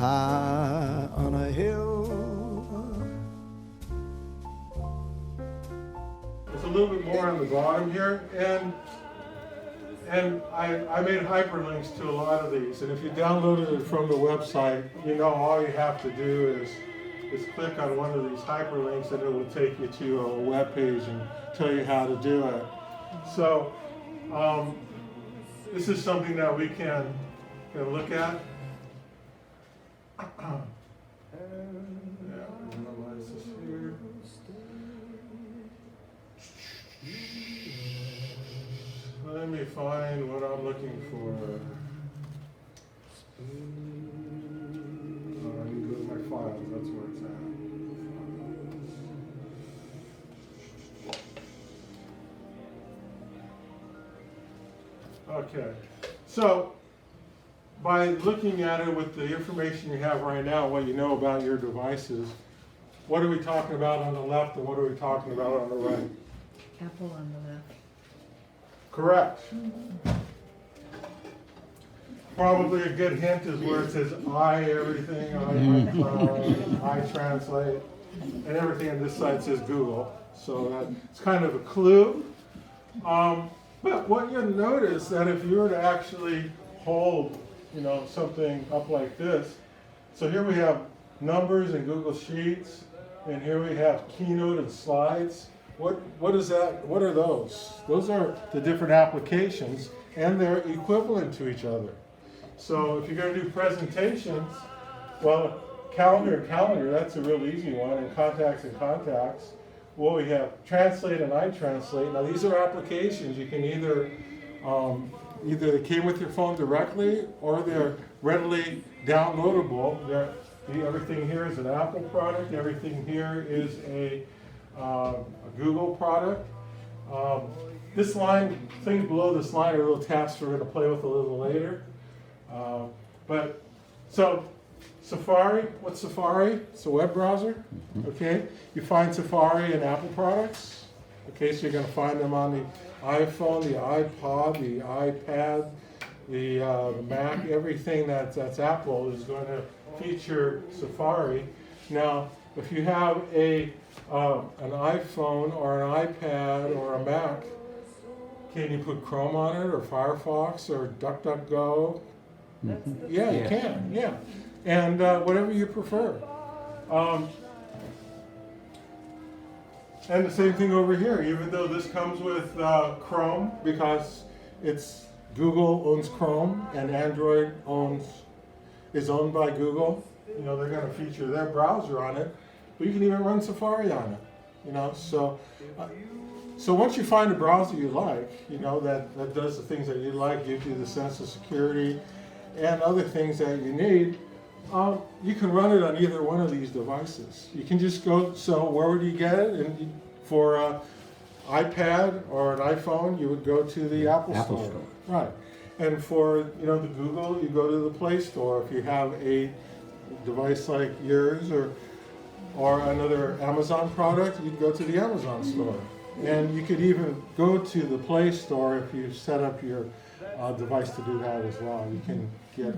high on a hill. It's a little bit more on the bottom here, and I made hyperlinks to a lot of these. And if you downloaded it from the website, you know all you have to do is click on one of these hyperlinks, and it will take you to a web page and tell you how to do it. So this is something that we can look at. Minimize this here. Let me find what I'm looking for. I need to go to my files, that's where it's at. Okay, so by looking at it with the information you have right now, what you know about your devices, what are we talking about on the left and what are we talking about on the right? Apple on the left. Correct. Probably a good hint is where it says I everything, I translate, and everything on this side says Google. So that's kind of a clue. But what you'll notice that if you were to actually hold, something up like this, so here we have numbers and Google Sheets, and here we have Keynote and slides. What is that? What are those? Those are the different applications, and they're equivalent to each other. So if you're going to do presentations, well, calendar, that's a real easy one, and contacts. Well, we have Translate and iTranslate. Now these are applications. You can either they came with your phone directly, or they're readily downloadable. Everything here is an Apple product. Everything here is a Google product. This line, things below this line are little tasks we're going to play with a little later. So Safari, what's Safari? It's a web browser. Okay, you find Safari in Apple products. Okay, so you're going to find them on the iPhone, the iPod, the iPad, the Mac. Everything that's Apple is going to feature Safari. Now, if you have an iPhone or an iPad or a Mac, can you put Chrome on it, or Firefox, or DuckDuckGo? Yeah, you can. Yeah, and whatever you prefer. And the same thing over here. Even though this comes with Chrome, because it's Google owns Chrome and Android is owned by Google. They're going to feature their browser on it, but you can even run Safari on it. So once you find a browser you like, that does the things that you like, gives you the sense of security and other things that you need, you can run it on either one of these devices. You can just go, so where would you get it? And for an iPad or an iPhone, you would go to the Apple Store. Right. And for the Google, you go to the Play Store. If you have a device like yours or another Amazon product, you'd go to the Amazon store. And you could even go to the Play Store if you set up your device to do that as well. You can get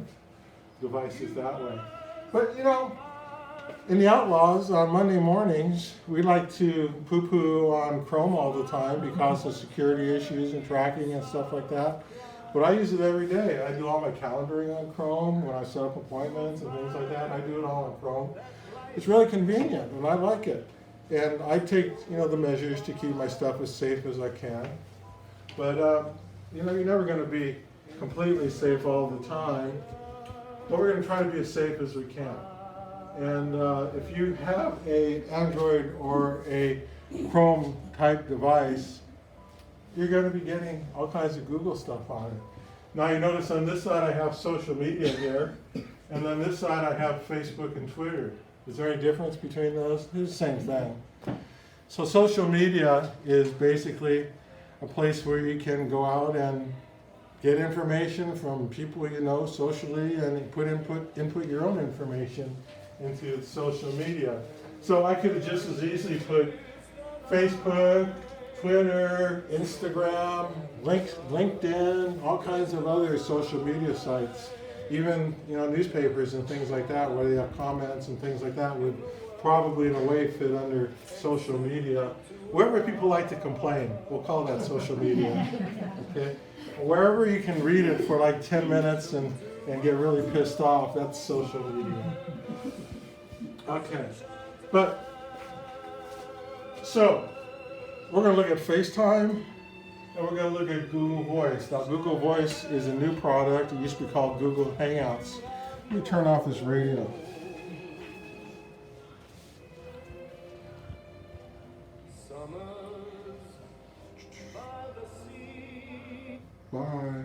devices that way. But in the Outlaws on Monday mornings, we like to poo-poo on Chrome all the time because of security issues and tracking and stuff like that. But I use it every day. I do all my calendaring on Chrome. When I set up appointments and things like that, I do it all on Chrome. It's really convenient, and I like it. And I take, the measures to keep my stuff as safe as I can. But, you're never going to be completely safe all the time. But we're going to try to be as safe as we can. And if you have an Android or a Chrome type device, you're going to be getting all kinds of Google stuff on it. Now you notice on this side I have social media here, and on this side I have Facebook and Twitter. Is there any difference between those? It's the same thing. So social media is basically a place where you can go out and get information from people you know socially, and input your own information into social media. So I could have just as easily put Facebook, Twitter, Instagram, LinkedIn, all kinds of other social media sites even, newspapers and things like that, where they have comments and things like that, would probably in a way fit under social media. Wherever people like to complain, we'll call that social media. Okay? Wherever you can read it for like 10 minutes and get really pissed off, that's social media. Okay. So, we're going to look at FaceTime, and we're going to look at Google Voice. Now, Google Voice is a new product. It used to be called Google Hangouts. Let me turn off this radio. Bye.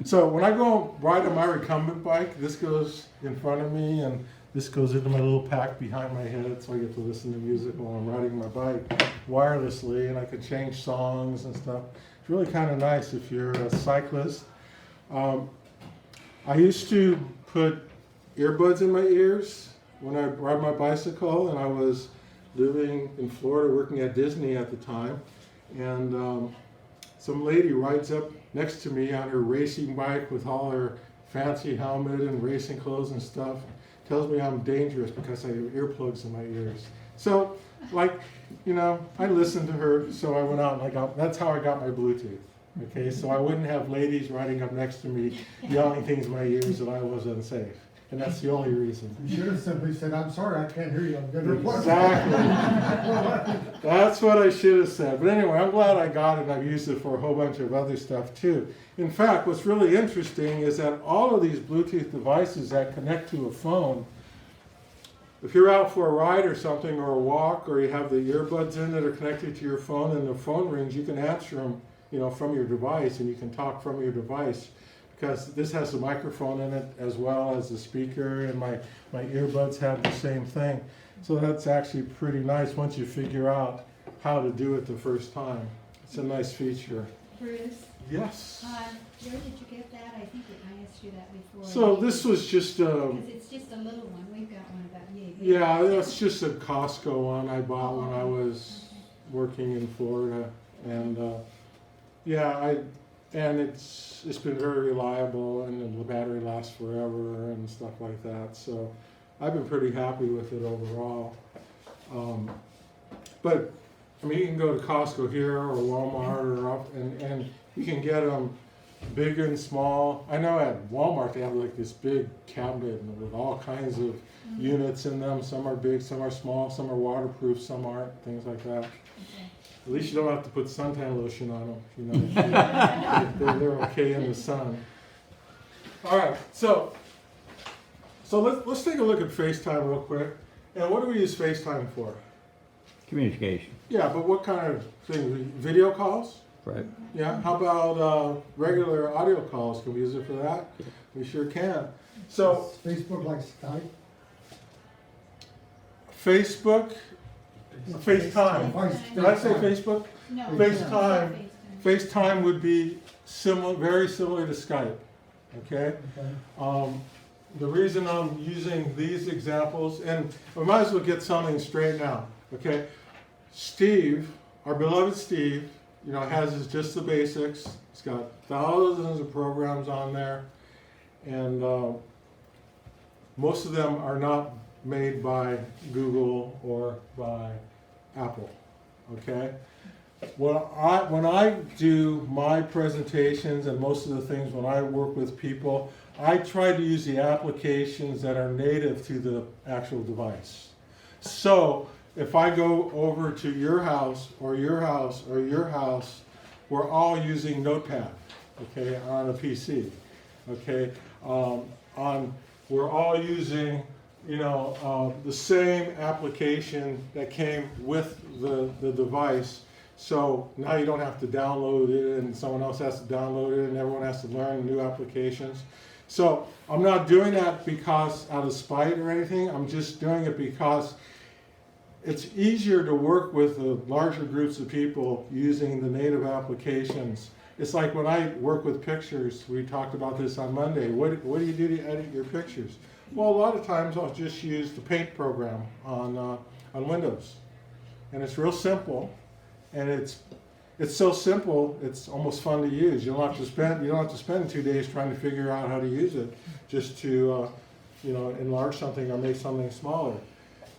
So when I go ride on my recumbent bike, this goes in front of me and this goes into my little pack behind my head, so I get to listen to music while I'm riding my bike wirelessly, and I can change songs and stuff. It's really kind of nice if you're a cyclist. I used to put earbuds in my ears when I ride my bicycle, and I was living in Florida working at Disney at the time, and some lady rides up next to me on her racing bike with all her fancy helmet and racing clothes and stuff. Tells me I'm dangerous because I have earplugs in my ears. So, I listened to her, so I went out and that's how I got my Bluetooth. Okay, so I wouldn't have ladies riding up next to me yelling things in my ears that I was unsafe. And that's the only reason. You should have simply said, "I'm sorry, I can't hear you. I'm going to Exactly. That's what I should have said. But anyway, I'm glad I got it, and I've used it for a whole bunch of other stuff too. In fact, what's really interesting is that all of these Bluetooth devices that connect to a phone, if you're out for a ride or something, or a walk, or you have the earbuds in that are connected to your phone and the phone rings, you can answer them, from your device, and you can talk from your device. Because this has a microphone in it as well as the speaker, and my earbuds have the same thing. So that's actually pretty nice once you figure out how to do it the first time. It's a nice feature. Bruce, Yes. where did you get that? I think I asked you that before. So this was just Because it's just a little one. We've got one about yay big. yeah, that's just a Costco one I bought when I was working in Florida, and and it's been very reliable, and the battery lasts forever and stuff like that. So I've been pretty happy with it overall. But I mean, you can go to Costco here or Walmart or up, and you can get them big and small. I know at Walmart they have like this big cabinet with all kinds of units in them. Some are big, some are small, some are waterproof, some aren't, things like that. Okay. At least you don't have to put suntan lotion on them, they're okay in the sun. All right, so let's take a look at FaceTime real quick. And what do we use FaceTime for? Communication. Yeah, but what kind of thing? Video calls? Right. Yeah. How about regular audio calls? Can we use it for that? We sure can. So Is Facebook like Skype? Facebook, FaceTime. Did I say Facebook? No. FaceTime. FaceTime. FaceTime would be similar, very similar to Skype. Okay. Okay. The reason I'm using these examples, and we might as well get something straight now. Okay. Steve, our beloved Steve, has just the basics. He's got thousands of programs on there, and most of them are not made by Google or by Apple. Okay. When I do my presentations and most of the things when I work with people, I try to use the applications that are native to the actual device. So if I go over to your house or your house or your house, we're all using Notepad, okay, on a PC, okay. We're all using, the same application that came with the device. So now you don't have to download it, and someone else has to download it, and everyone has to learn new applications. So I'm not doing that because out of spite or anything. I'm just doing it because it's easier to work with the larger groups of people using the native applications. It's like when I work with pictures, we talked about this on Monday. What do you do to edit your pictures? Well, a lot of times I'll just use the Paint program on Windows. And it's real simple, and it's so simple, it's almost fun to use. You don't have to spend 2 days trying to figure out how to use it just to, enlarge something or make something smaller.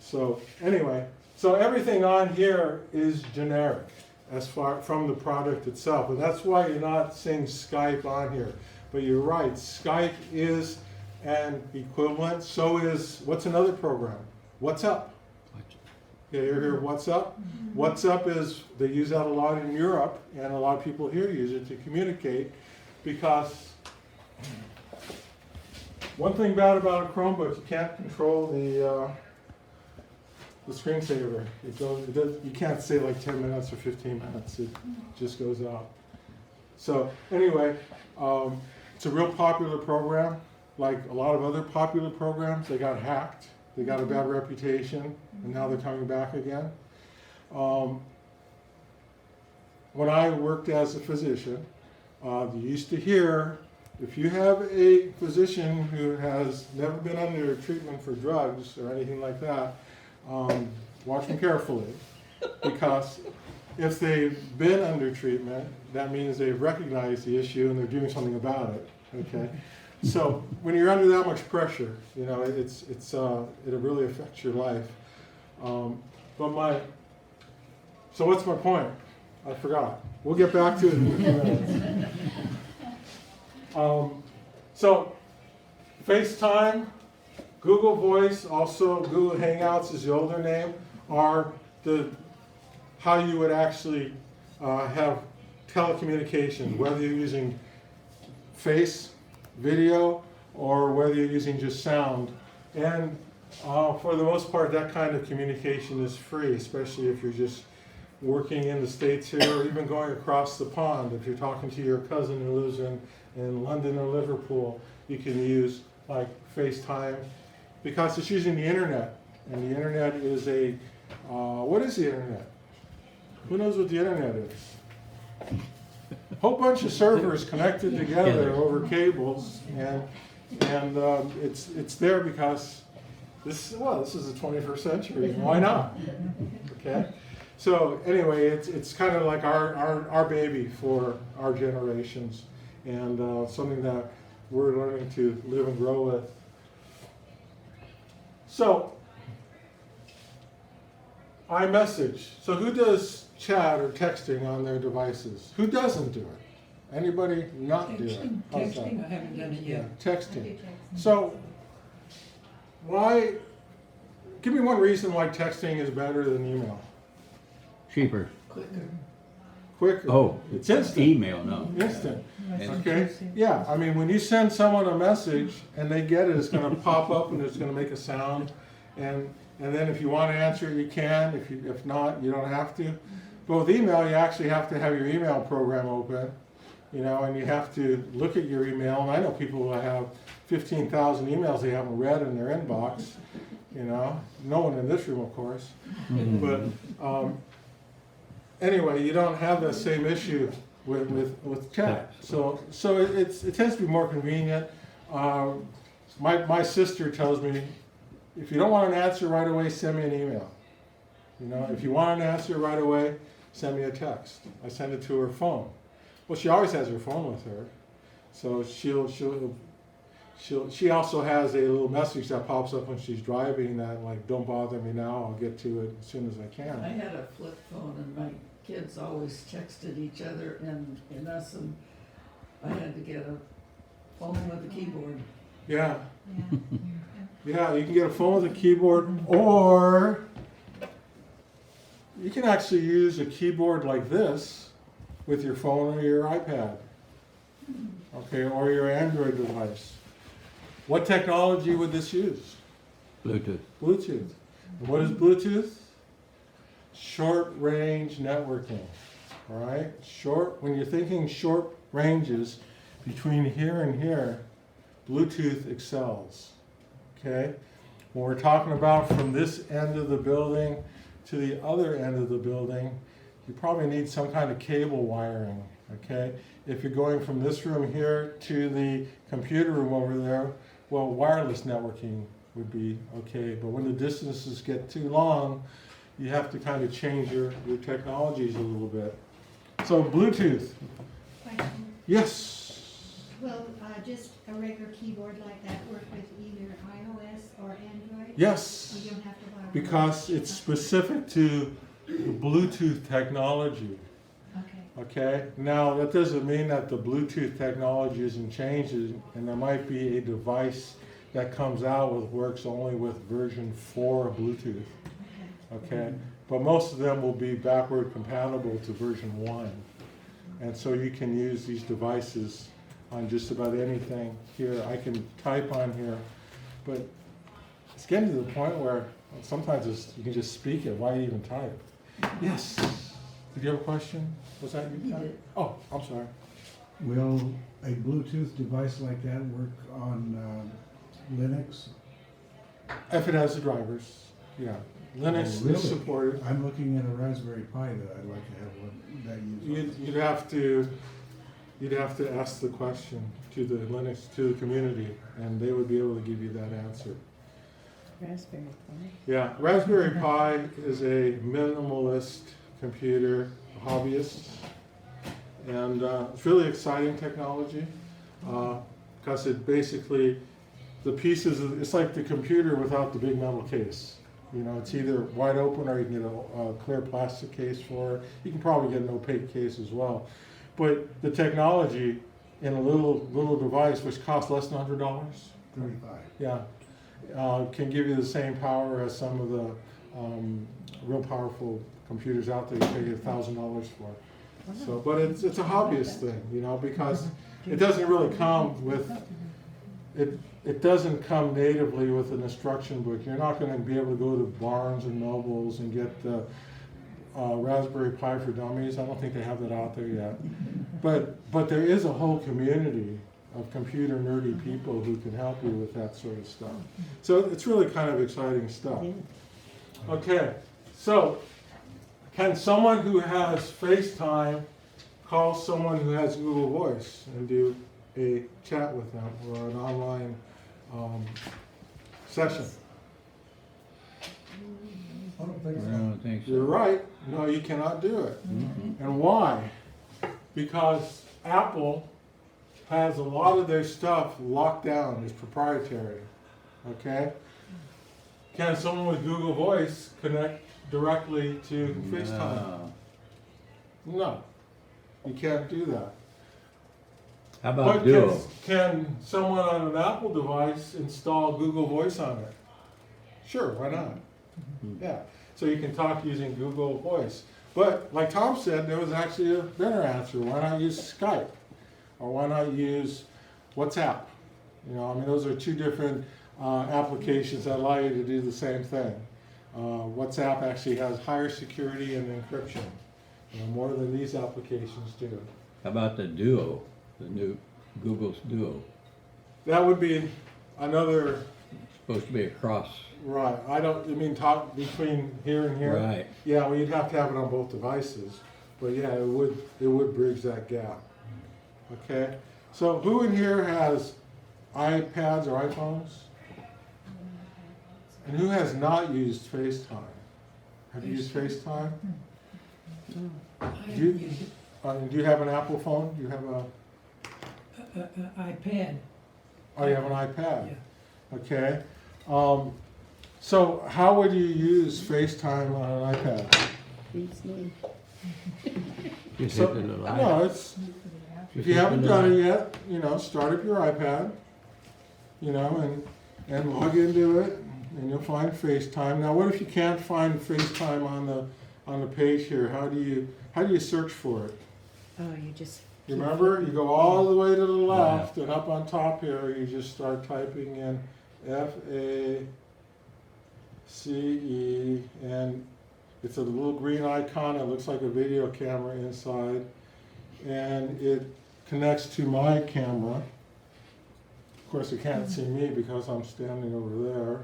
So anyway, so everything on here is generic as far from the product itself, and that's why you're not seeing Skype on here. But you're right, Skype is an equivalent. So is, what's another program? WhatsApp. Yeah, you hear WhatsApp? WhatsApp is, they use that a lot in Europe, and a lot of people here use it to communicate, because one thing bad about a Chromebook, you can't control the screensaver. You can't say like 10 minutes or 15 minutes. It just goes out. So anyway, it's a real popular program. Like a lot of other popular programs, they got hacked. They got a bad reputation, and now they're coming back again. When I worked as a physician, you used to hear, if you have a physician who has never been under treatment for drugs or anything like that, watch them carefully, because if they've been under treatment, that means they've recognized the issue and they're doing something about it. Okay, so when you're under that much pressure, it'll really affect your life. So what's my point? I forgot. We'll get back to it in a few minutes. So FaceTime, Google Voice, also Google Hangouts is the older name, are how you would actually have telecommunication, whether you're using face, video, or whether you're using just sound. And for the most part, that kind of communication is free, especially if you're just working in the States here, or even going across the pond. If you're talking to your cousin who lives in London or Liverpool, you can use like FaceTime, because it's using the internet. And the internet is what is the internet? Who knows what the internet is? Whole bunch of servers connected together over cables, and it's there because this is the 21st century. Why not? Okay. So anyway, it's kind of like our baby for our generations, and something that we're learning to live and grow with. So iMessage. So who does chat or texting on their devices? Who doesn't do it? Anybody not do it? How's that? Texting, I haven't done it Yeah, yet. texting. So why? Give me one reason why texting is better than email. Cheaper. Quicker. Oh, It's instant. email, no. Instant. And- Okay. Yeah. I mean, when you send someone a message and they get it, it's going to pop up and it's going to make a sound, and then if you want to answer it, you can. If not, you don't have to. But with email, you actually have to have your email program open, and you have to look at your email. And I know people who have 15,000 emails they haven't read in their inbox. No one in this room, of course. But anyway, you don't have the same issue with chat. So it tends to be more convenient. My sister tells me, if you don't want an answer right away, send me an email. If you want an answer right away, send me a text. I send it to her phone. Well, she always has her phone with her, so she also has a little message that pops up when she's driving that, like, don't bother me now, I'll get to it as soon as I can. I had a flip phone and my kids always texted each other and I had to get a phone with a keyboard. Yeah, Yeah. yeah, you can get a phone with a keyboard, or you can actually use a keyboard like this with your phone or your iPad, okay, or your Android device. What technology would this use? Bluetooth. Bluetooth. And what is Bluetooth? Short range networking. All right? When you're thinking short ranges between here and here, Bluetooth excels. Okay? When we're talking about from this end of the building to the other end of the building, you probably need some kind of cable wiring. Okay? If you're going from this room here to the computer room over there, well, wireless networking would be okay. But when the distances get too long, you have to kind of change your technologies a little bit. So Bluetooth, Question, yes. will, just a regular keyboard like that work with either iOS or Android? Yes, You don't have to buy one? because it's specific to the Bluetooth technology. Okay, Okay, now that doesn't mean that the Bluetooth technology isn't changing, and there might be a device that comes out with works only with version 4 of Bluetooth. okay. Okay, but most of them will be backward compatible to version 1, and so you can use these devices on just about anything. Here, I can type on here, but it's getting to the point where sometimes you can just speak it. Why even type? Yes. Did you have a question? Was that you? He did. Oh, I'm sorry. Will a Bluetooth device like that work on Linux? If it has the drivers, yeah. Linux Oh, really? is supported. I'm looking at a Raspberry Pi that I'd like to have one that uses. You'd have to ask the question to the Linux, to the community, and they would be able to give you that answer. Raspberry Pi. Yeah, Raspberry Pi is a minimalist computer, hobbyist, and it's really exciting technology because it basically, the pieces, it's like the computer without the big metal case. You know, it's either wide open or you can get a clear plastic case for it. You can probably get an opaque case as well. But the technology in a little device, which costs less than $100, 35. yeah, can give you the same power as some of the real powerful computers out there you pay $1,000 for. So, but it's a hobbyist thing, you know, because it doesn't really come with it doesn't come natively with an instruction book. You're not going to be able to go to Barnes and Nobles and get the Raspberry Pi for Dummies. I don't think they have that out there yet. But there is a whole community of computer nerdy people who can help you with that sort of stuff. So it's really kind of exciting stuff. Okay, so can someone who has FaceTime call someone who has Google Voice and do a chat with them or an online session? I don't think I so. don't think You're so. right. No, you cannot do it. Mhm. And why? Because Apple has a lot of their stuff locked down, it's proprietary. Okay? Can someone with Google Voice connect directly to FaceTime? No. No. You can't do that. How But about Duo? can someone on an Apple device install Google Voice on it? Sure, why not? Yeah, so you can talk using Google Voice. But like Tom said, there was actually a better answer. Why not use Skype? Or why not use WhatsApp? You know, I mean, those are two different applications that allow you to do the same thing. WhatsApp actually has higher security and encryption, you know, more than these applications do. How about the Duo? The new Google's Duo. That would be another, Supposed to be a cross. right, I mean, talk between here and here? Right. Yeah, well, you'd have to have it on both devices, but yeah, it would bridge that gap. Okay, so who in here has iPads or iPhones? And who has not used FaceTime? Have you used FaceTime? Do you have an Apple phone? Do you have a, iPad. oh, you have an iPad? Okay. So how would you use FaceTime on an iPad? Beats me. Just So, hit the little no, it's, if you haven't done it yet, you know, start up your iPad, you know, and log into it, and you'll find FaceTime. Now, what if you can't find FaceTime on the page here? How do you search for it? Oh, you just. You remember, you go all the way to the left, and up on top here, you just start typing in FACE, and it's a little green icon. It looks like a video camera inside, and it connects to my camera. Of course, you can't see me because I'm standing over there.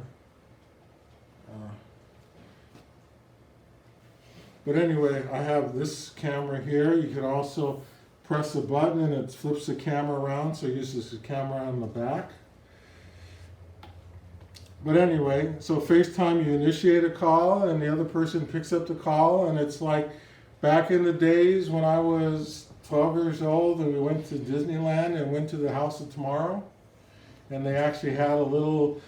But anyway, I have this camera here. You can also press a button and it flips the camera around, so it uses the camera on the back. But anyway, so FaceTime, you initiate a call and the other person picks up the call, and it's like back in the days when I was 12 years old and we went to Disneyland and went to the House of Tomorrow, and they actually had a little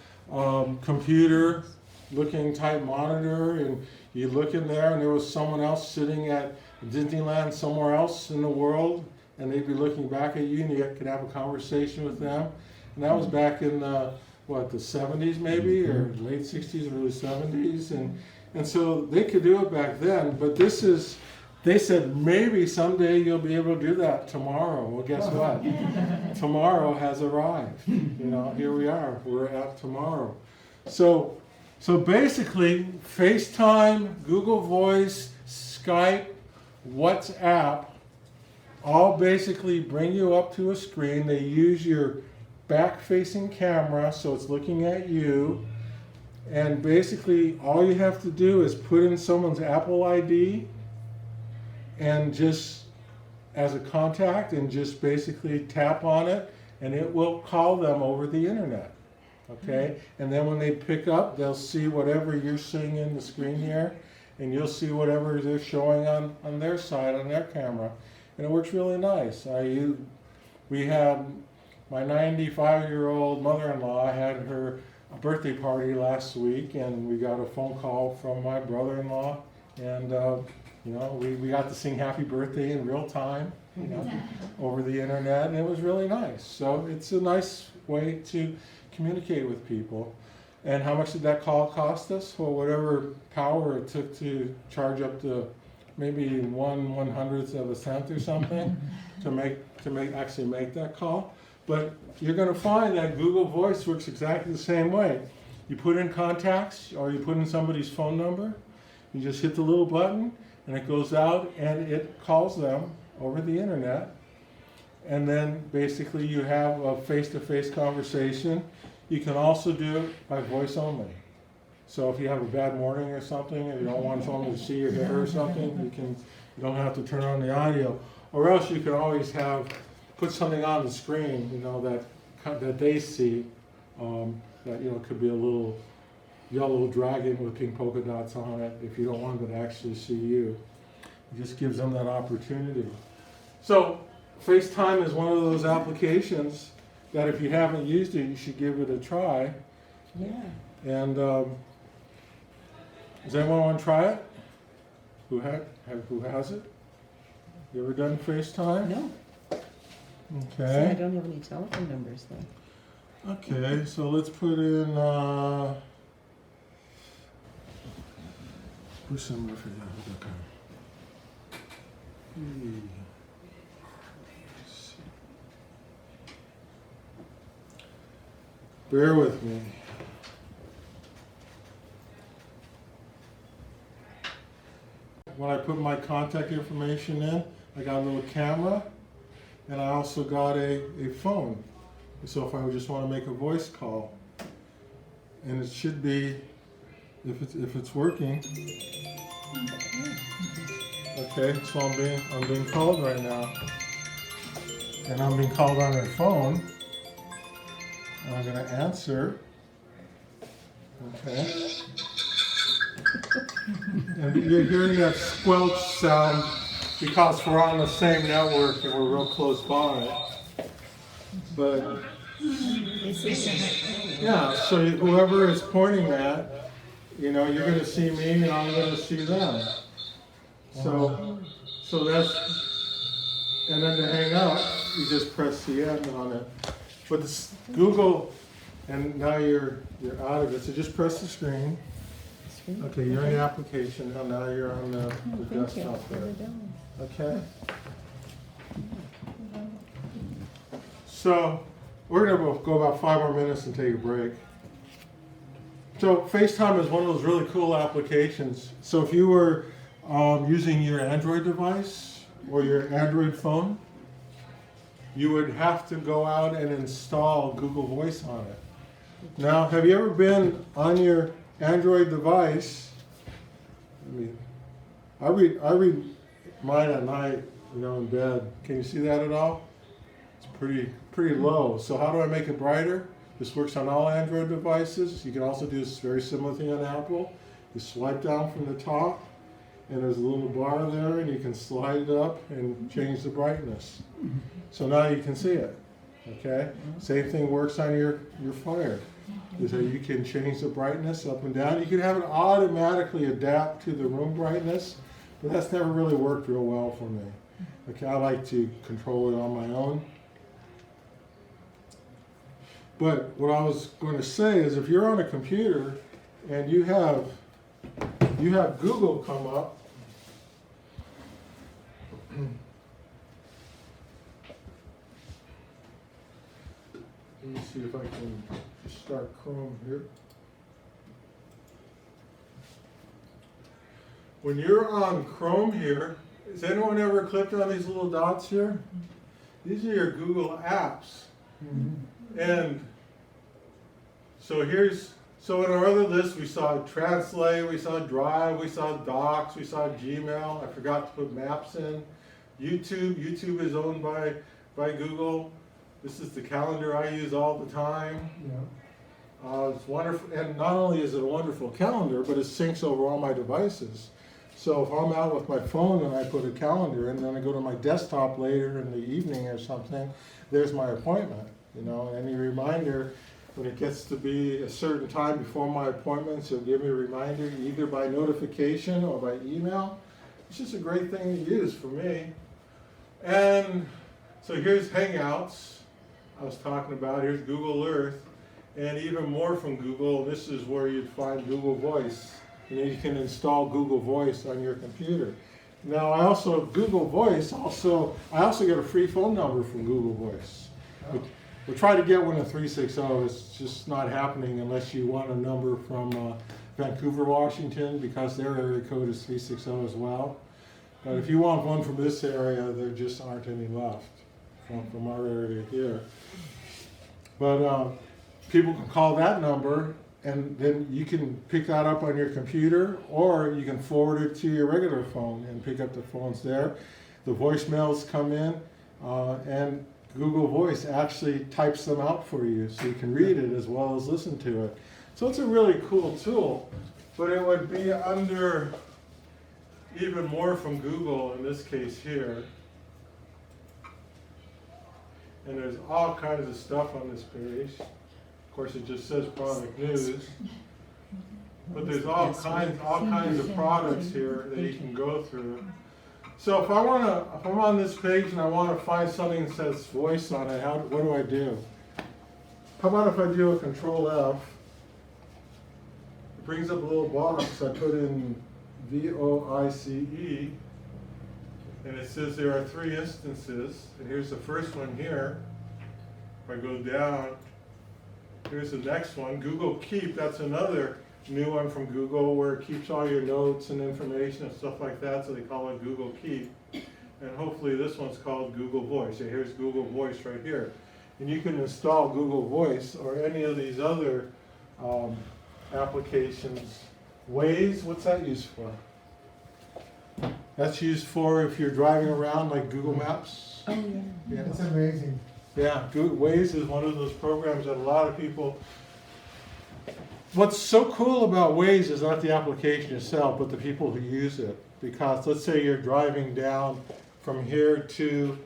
computer looking type monitor, and you look in there and there was someone else sitting at Disneyland somewhere else in the world, and they'd be looking back at you and you could have a conversation with them. And that was back in the 70s maybe, or late 60s, early 70s, and so they could do it back then. But they said maybe someday you'll be able to do that tomorrow. Well, guess what? Tomorrow has arrived. Here we are. We're at tomorrow. So basically, FaceTime, Google Voice, Skype, WhatsApp, all basically bring you up to a screen. They use your back-facing camera, so it's looking at you. And basically, all you have to do is put in someone's Apple ID and just as a contact, and just basically tap on it, and it will call them over the internet. Okay? And then when they pick up, they'll see whatever you're seeing in the screen here, and you'll see whatever they're showing on their side, on their camera. And it works really nice. We had my 95-year-old mother-in-law had her birthday party last week, and we got a phone call from my brother-in-law, and we got to sing happy birthday in real time, over the internet, and it was really nice. So it's a nice way to communicate with people. And how much did that call cost us? Well, whatever power it took to charge up to maybe 1/100th of a cent or something to make that call. But you're going to find that Google Voice works exactly the same way. You put in contacts, or you put in somebody's phone number, you just hit the little button, and it goes out and it calls them over the internet. And then basically you have a face-to-face conversation. You can also do it by voice only. So if you have a bad morning or something, and you don't want someone to see your hair or something, you don't have to turn on the audio. Or else you can always put something on the screen, that they see, that could be a little yellow dragon with pink polka dots on it. If you don't want them to actually see you, it just gives them that opportunity. So FaceTime is one of those applications that if you haven't used it, you should give it a try. Yeah. And does anyone want to try it? Who has it? You ever done FaceTime? No. See, I Okay. don't have any telephone numbers though. Okay, so let's put in who's number for that? Bear with me. When I put my contact information in, I got a little camera, and I also got a phone. So if I just want to make a voice call, and it should be, if it's working. Okay, so I'm being called right now, and I'm being called on their phone. And I'm going to answer. Okay. And you're hearing that squelch sound because we're on the same network and we're real close by. But yeah, so whoever is pointing at, you're going to see me and I'm going to see them. So that's, and then to hang up, you just press the end on it. But this Google, and now you're out of it, so just press the screen. Okay, you're in the application, and now you're on the Thank you. desktop there. Okay? So, we're going to go about 5 more minutes and take a break. So, FaceTime is one of those really cool applications. So, if you were using your Android device or your Android phone, you would have to go out and install Google Voice on it. Now, have you ever been on your Android device? I read mine at night, in bed. Can you see that at all? It's pretty low. So how do I make it brighter? This works on all Android devices. You can also do this very similar thing on Apple. You swipe down from the top, and there's a little bar there, and you can slide it up and change the brightness. So now you can see it, okay? Same thing works on your Fire. Is that you can change the brightness up and down. You can have it automatically adapt to the room brightness, but that's never really worked real well for me. Okay, I like to control it on my own. But what I was going to say is if you're on a computer and you have Google come up, let me see if I can start Chrome here. When you're on Chrome here, has anyone ever clicked on these little dots here? These are your Google apps. And so so in our other list, we saw Translate, we saw Drive, we saw Docs, we saw Gmail. I forgot to put Maps in. YouTube is owned by Google. This is the calendar I use all the time. Yeah. It's wonderful, and not only is it a wonderful calendar, but it syncs over all my devices. So if I'm out with my phone and I put a calendar and then I go to my desktop later in the evening or something, there's my appointment, you know, any reminder when it gets to be a certain time before my appointments, it'll give me a reminder either by notification or by email. It's just a great thing to use for me. And so here's Hangouts I was talking about. Here's Google Earth. And even more from Google, this is where you'd find Google Voice. You know, you can install Google Voice on your computer. Now, I also get a free phone number from Google Voice. We'll try to get one in 360. It's just not happening unless you want a number from Vancouver, Washington, because their area code is 360 as well. But if you want one from this area, there just aren't any left from our area here. But people can call that number, and then you can pick that up on your computer, or you can forward it to your regular phone and pick up the phones there. The voicemails come in, and Google Voice actually types them out for you, so you can read it as well as listen to it. So it's a really cool tool, but it would be under even more from Google in this case here. And there's all kinds of stuff on this page. Of course, it just says product news. But there's all kinds of products here that you can go through. So if I'm on this page and I want to find something that says voice on it, what do I do? How about if I do a Control F? It brings up a little box. I put in VOICE, and it says there are 3 instances. And here's the first one here. If I go down, here's the next one. Google Keep, that's another new one from Google where it keeps all your notes and information and stuff like that, so they call it Google Keep. And hopefully this one's called Google Voice. So here's Google Voice right here. And you can install Google Voice or any of these other applications. Waze, what's that used for? That's used for if you're driving around like Google Maps. Oh, yeah. Yeah. It's amazing. Yeah, Waze is one of those programs that a lot of people. What's so cool about Waze is not the application itself, but the people who use it. Because let's say you're driving down from here to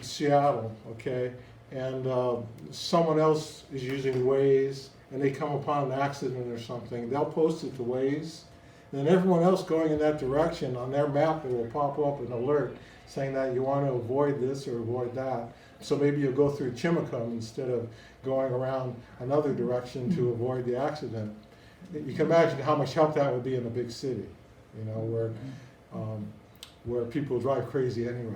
Seattle, okay, and someone else is using Waze, and they come upon an accident or something. They'll post it to Waze, and then everyone else going in that direction on their map, it will pop up an alert saying that you want to avoid this or avoid that. So maybe you'll go through Chimacum instead of going around another direction to avoid the accident. You can imagine how much help that would be in a big city, you know, where people drive crazy anyway.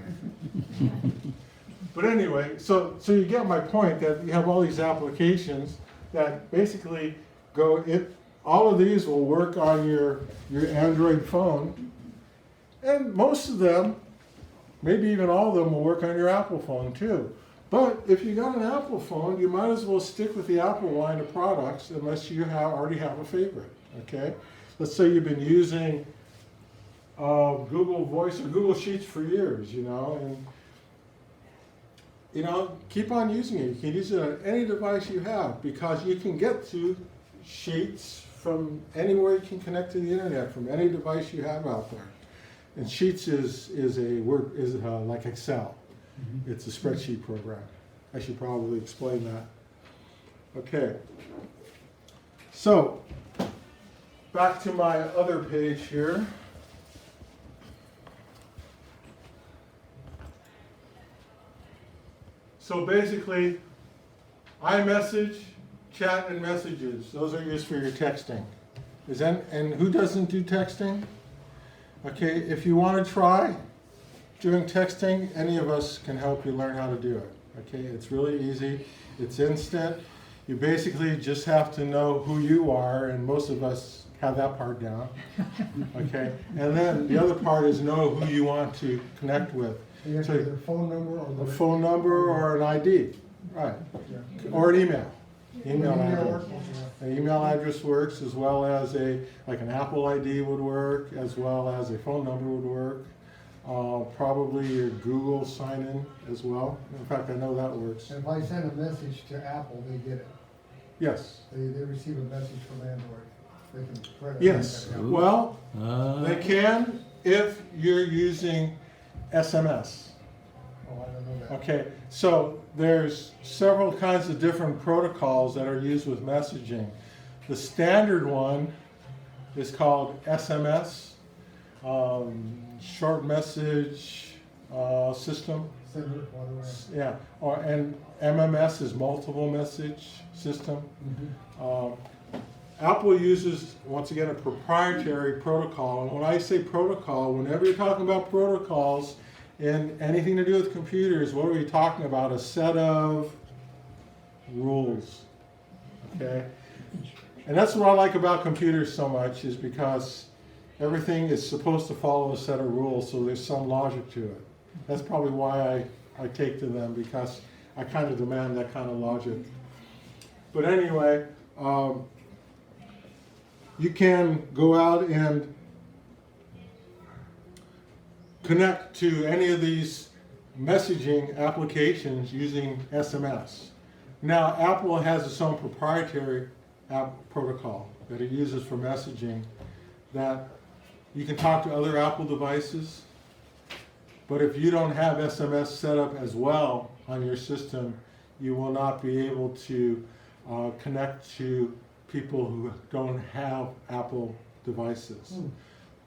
But anyway, so you get my point that you have all these applications that basically all of these will work on your Android phone, and most of them, maybe even all of them, will work on your Apple phone too. But if you got an Apple phone, you might as well stick with the Apple line of products unless you already have a favorite, okay? Let's say you've been using Google Voice or Google Sheets for years, you know, and keep on using it. You can use it on any device you have because you can get to Sheets from anywhere you can connect to the internet, from any device you have out there. And Sheets is like Excel. It's a spreadsheet program. I should probably explain that. Okay. So, back to my other page here. So basically, iMessage, chat, and messages, those are used for your texting. And who doesn't do texting? Okay, if you want to try doing texting, any of us can help you learn how to do it. Okay, it's really easy, it's instant. You basically just have to know who you are, and most of us have that part down. Okay, and then the other part is know who you want to connect with. You have So- their phone number or A the. phone number or an ID, right, Yeah. or an email. Email Email address. works, yeah. An email address works, as well as like an Apple ID would work, as well as a phone number would work. Probably your Google sign-in as well. In fact, I know that works. And if I send a message to Apple, they get it. Yes, They receive a message from Android. They can print it. yes. Well, Ah, they can if you're using SMS. Oh, I don't know that. Okay, so there's several kinds of different protocols that are used with messaging. The standard one is called SMS, short message system. Send it, whatever. Yeah, and MMS is multiple message system. Apple uses, once again, a proprietary protocol. And when I say protocol, whenever you're talking about protocols in anything to do with computers, what are we talking about? A set of rules, okay? And that's what I like about computers so much, is because everything is supposed to follow a set of rules, so there's some logic to it. That's probably why I take to them, because I kind of demand that kind of logic. But anyway, you can go out and connect to any of these messaging applications using SMS. Now, Apple has its own proprietary app protocol that it uses for messaging, that you can talk to other Apple devices, but if you don't have SMS set up as well on your system, you will not be able to connect to people who don't have Apple devices.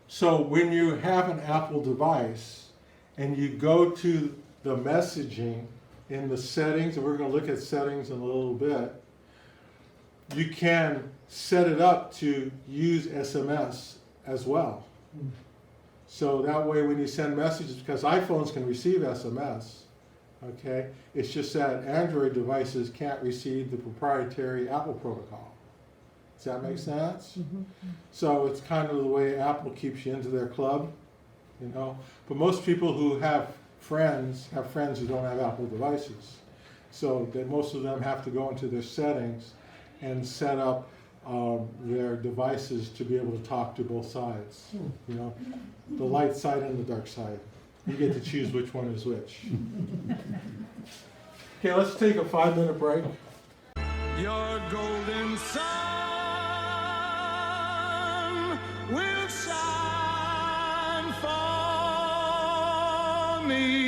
So when you have an Apple device and you go to the messaging in the settings, and we're going to look at settings in a little bit, you can set it up to use SMS as well. So that way when you send messages, because iPhones can receive SMS, okay, it's just that Android devices can't receive the proprietary Apple protocol. Does that make sense? So it's kind of the way Apple keeps you into their club, you know. But most people who have friends who don't have Apple devices. So that most of them have to go into their settings and set up their devices to be able to talk to both sides. You know, the light side and the dark side. You get to choose which one is which. Okay, let's take a 5-minute break. Your golden sun will shine for me.